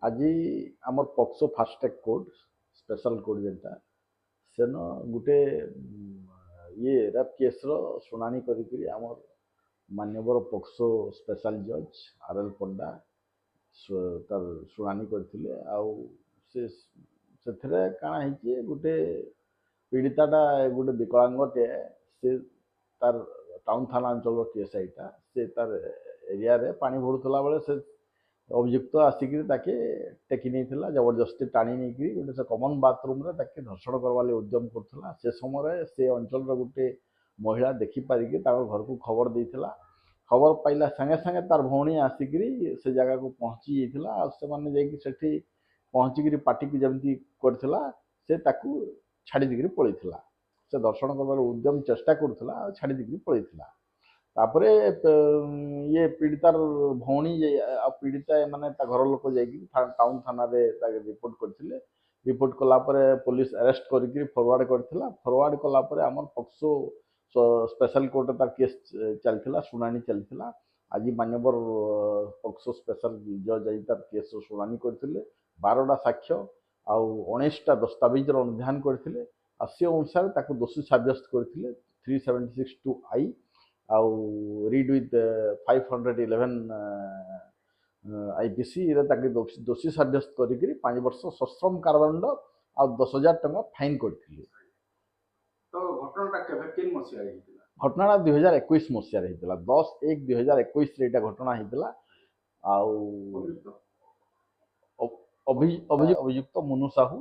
आज आमर POCSO fast track court special court जेनटा सेन गोटे ये रेप केस शुणाणी करी आमर मान्यवर पक्सो स्पेशल जज आर एल पंडा तार शुणाणी करथिले आउ से सेथरे काଣା ହେଇଛି गोटे पीड़िताटा गोटे विकलांगटे से तार टाउन थाना अंचल केस एटा से तार एरिया रे पानी भरुला बेले से अभियुक्त आसिक टेकी नहीं जबरदस्ती टाणी नहीं गोटे से कमन बाथरूम रे धर्षण करवा उद्यम करुला से समय से अंचल गोटे महिला देखिपारिक घर को खबर देता खबर पाइला संगे संगे तार भौणी आसिक से जगह को पहुँची जाता से पहुँचिक पार्टी को जमी करथिला से छाड़ी देकर पलैला से दर्शन कर उद्यम चेष्टा करुला छाड़ी देकर पलैला तापरे ये पीड़ितार भौणी पीड़िता माने घर लोक टाउन थाना रिपोर्ट करथिले रिपोर्ट कलापर पुलिस अरेस्ट करी फरवर्ड करथिला फरवर्ड कलापर आम पक्सो स्पेशल कोर्ट तार केस चलथिला शुणाणी चलथिला आज मान्यवर पक्सो स्पेशल जज आई तार केस शुणाणी करथिले 12टा साक्ष्य आउ 19टा दस्तावेज अनुधान करथिले आ से अनुसार ताको दोषी साब्यस्त करथिले 376(2)I आउ रीड विथ 511 IPC दोषी साब्यस्त करी 5 वर्ष सश्रम कारादंड आ 10,000 टंका फाइन करथिले। तो घटनाटा केबे किन मसिया हितला घटनाटा 2021 मसिया हितला 10/1/2021 रे एटा घटना हितला आउ अभियुक्त मुनु साहू